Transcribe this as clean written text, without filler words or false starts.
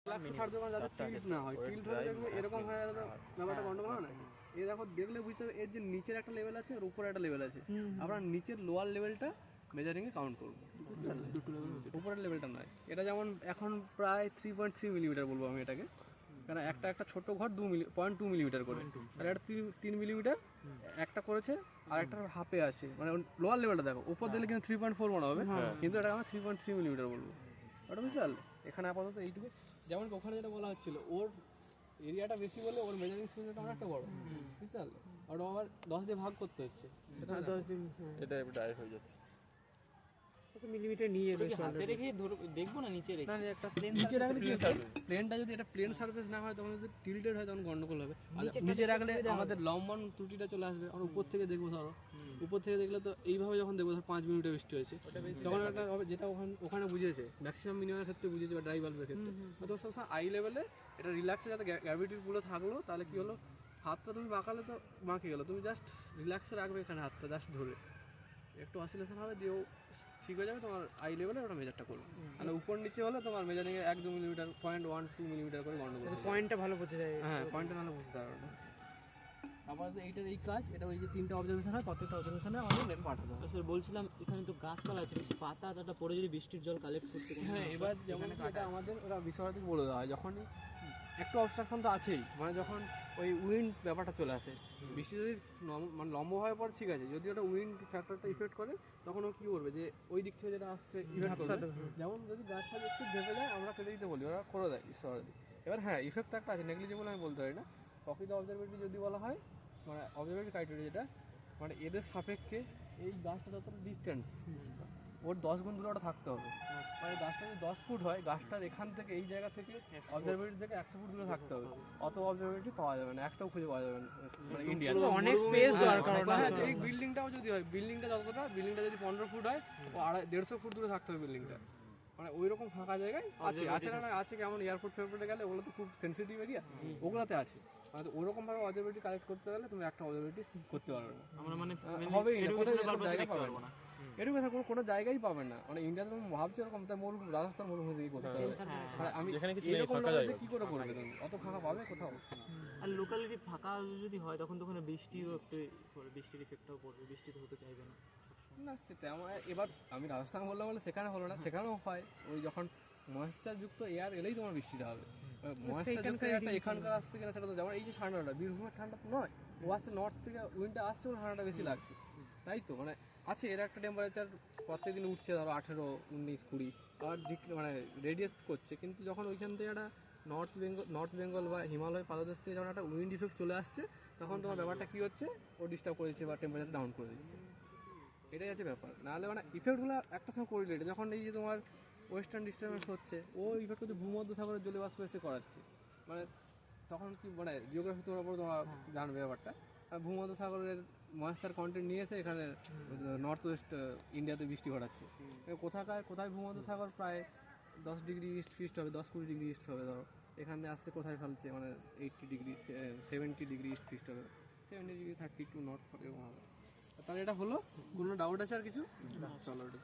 যাতে টিল্ট না হয়, টিল্ট হলে দেখবে এরকম হয়ে গেলে ব্যাপারটা গন্ডগোল হয় না। এ দেখো দেখলে বুঝতে হবে এর যে নিচের একটা লেভেল আছে আর উপরে একটা লেভেল আছে। আমরা নিচের লোয়ার লেভেলটা মেজারিং এ কাউন্ট করবো, উপরের লেভেলটা নয়। এটা যেমন এখন প্রায় 3.3 মিলিমিটার বলবো আমি এটাকে, কারণ একটা ছোট ঘর 0.2 মিলিমিটার করে, আর একটা 3 মিলিমিটার একটা করেছে, আর একটা হাফে আছে। মানে লোয়ার লেভেলটা দেখো, উপর দিলে কিন্তু 3.4 মনে হবে, কিন্তু এটা আমরা 3.3 মিলিমিটার বলবো। ওটা বুঝতে পারলে? এখানে আপাতত এইটুকু, যেমন ওখানে যেটা বলা হচ্ছিল ওর এরিয়াটা বেশি বলে ওর মেজারিং স্পেসটা অনেকটা বড়, বুঝতে পারলে? ওটা আবার 10 দিয়ে ভাগ করতে হচ্ছে, সেটা 10 দিন এটা ডাইরেক্ট হয়ে যাচ্ছে। মিলিমিটার নিয়ে হাতে রেখে দেখবো না, নিচে রেখে একটা নিচে রাখলে কি প্লেনটা যদি এটা প্লেন সারফেস না হয় তখন যদি টিল্টেড হয় তখন গন্ডগোল হবে। নিচে রাখলে আমাদের লম্বন ত্রুটিটা চলে আসবে। আমরা উপর থেকে দেখবো, ধরো উপর থেকে দেখলে তো এইভাবে যখন দেখবো, ধর 5 মিনিটে বৃষ্টি হয়েছে, তখন একটা যেটা ওখানে বুঝিয়েছে ম্যাক্সিমাম মিনিমামের ক্ষেত্রে বুঝিয়েছে, বা ড্রাই বাল্বের ক্ষেত্রে তো সবসময় আই লেভেলে এটা রিল্যাক্সে, যাতে গ্র্যাভিটির পুরো থাকলো। তাহলে কি হলো, হাতটা তুমি বাঁকালে তো বাঁকে গেলো, তুমি জাস্ট রিল্যাক্সে রাখবে এখানে হাতটা, জাস্ট ধরে একটু অসিলেশন হবে, দিয়েও ঠিক হয়ে যাবে। তোমার আই লেভেলে ওটা মেজারটা করবে। মানে উপর নিচে হলে তোমার মেজারিংয়ে 1-2 মিলিমিটার, 0.1-2 মিলিমিটার করে গন্ডগোল। পয়েন্টটা ভালো বুঝতে যায়, হ্যাঁ পয়েন্টটা ভালো বুঝতে পারবে না। আবার এইটার এই কাজ, এটা ওই যে 3টা অবজারভেশন হয়, প্রত্যেকটা অবজারভেশনে আমাদের নেট পাঠাতে হবে। স্যার বলছিলাম এখানে তো গাছপালা আছে, পাতা টাটা পড়ে যদি বৃষ্টির জল কালেক্ট করতে, হ্যাঁ এবার যেমন এটা আমাদের ওরা বিশ্বভারতী বলে দেওয়া হয়, যখনই একটু অবস্ট্রাকশন তো আছেই, মানে যখন ওই উইন্ড ব্যাপারটা চলে আসে, বৃষ্টি যদি মানে লম্বভাবে পড়ে ঠিক আছে, যদি ওটা উইন্ড ফ্যাক্টরটা ইফেক্ট করে তখন ও কী করবে, যে ওই দিক থেকে যেটা আসছে ইফেক্ট করবে। যেমন যদি গাছটা একটু ভেপে যায়, আমরা কেটে দিতে বলি, ওরা করে দেয় বিশ্বভারতী। এবার হ্যাঁ ইফেক্ট একটা আছে, নেগলিজেবল আমি বলতে পারি না। প্রকৃত অবজারভেটরি যদি বলা হয়, মানে অবজারভেটরি ক্রাইটেরিয়া যেটা, মানে এদের সাপেক্ষে এই গাছটা যতটা ডিস্টেন্স, ওর 10 গুণ দূরে ওটা থাকতে হবে। মানে গাছটা যদি 10 ফুট হয়, গাছটার এখান থেকে এই জায়গা থেকে অবজারভেটরি থেকে 100 ফুট দূরে থাকতে হবে। অত অবজারভেটরি পাওয়া যাবে না, একটাও খুঁজে পাওয়া যাবে না মানে ইন্ডিয়াতে। অনেক স্পেস দরকার। এই বিল্ডিংটাও যদি হয়, বিল্ডিংটা যতটা, বিল্ডিংটা যদি 15 ফুট হয়, ও 150 ফুট দূরে থাকতে হবে বিল্ডিংটা। মানে ওই রকম ফাঁকা জায়গায় আছে না আছে, কেমন এয়ারপোর্ট ফেয়ারপোর্টে গেলে ওগুলো তো খুব সেন্সিটিভ এরিয়া, ওগুলোতে আছে। মানে ওরকম ভাবে অবজারভেটরি কালেক্ট করতে গেলে তুমি একটা অবজারভেটরি করতে পারবে না, আমরা মানে হবেই না, জায়গা পাবে না, এডুকেশন কোনো জায়গায় পাবে না। মানে ইন্ডিয়াতে তুমি ভাবছো এরকম, তাই রাজস্থান মরুভূমি দিয়ে করতে হবে। মানে আমি এরকম কি করে করবে, তুমি অত ফাঁকা পাবে কোথাও? আর লোকালিটি ফাঁকা যদি হয় তখন বৃষ্টিও একটু, বৃষ্টির ইফেক্টটাও পড়বে, বৃষ্টি তো হতে চাইবে না না। তেমন এবার আমি রাজস্থান বললাম বলে সেখানে হলো না, সেখানেও হয়। ওই যখন ময়েশ্চার যুক্ত এয়ার এলেই তোমার বৃষ্টিটা হবে। ময়েশ্চার যুক্ত এয়ারটা এখানকার আসছে কিনা সেটা তো, যেমন এই যে ঠান্ডাটা, বীরভূমের ঠান্ডা তো নয়, ও আসছে নর্থ থেকে, উইন্ডটা আসছে, ওর ঠান্ডাটা বেশি লাগছে, তাই তো। মানে আছে এর একটা টেম্পারেচার প্রত্যেকদিন উঠছে, ধরো 18, 19, 20 আবার মানে রেডিয়েট করছে, কিন্তু যখন ওইখান থেকে একটা নর্থ বেঙ্গল বা হিমালয় পাদদেশ থেকে যখন একটা উইন্ড ইফেক্ট চলে আসছে, তখন তোমার ব্যাপারটা কী হচ্ছে, ও ডিস্টার্ব করে দিচ্ছে বা টেম্পারেচার ডাউন করে দিচ্ছে। এটাই আছে ব্যাপার। নাহলে মানে ইফেক্টগুলো একটা সময় কোরিলেট, যখন এই যে তোমার ওয়েস্টার্ন ডিস্টার্বেন্স হচ্ছে, ও ইফেক্ট হচ্ছে ভূমধ্যসাগরের জলীয়বাষ্প এসে করাচ্ছে। মানে তখন কি, মানে জিওগ্রাফি তোমার উপর তোমরা জানবে ব্যাপারটা, ভূমধ্যসাগরের ময়েশ্চার কন্টেন্ট নিয়ে এসে এখানে নর্থ ওয়েস্ট ইন্ডিয়াতে বৃষ্টি ঘটাচ্ছে। কোথায় ভূমধ্যসাগর প্রায় 10 ডিগ্রি ইস্ট ফিস্ট হবে, 10-20 ডিগ্রি ইস্ট হবে, ধরো এখানে আসছে কোথায় ফেলছে, মানে 80 ডিগ্রি 70 ডিগ্রি ইস্ট ফিস্ট হবে, 70 ডিগ্রি 32 নর্থ এরকম হবে। তাহলে এটা হলো, কোনো ডাউট আছে আর কিছু? চলো এটা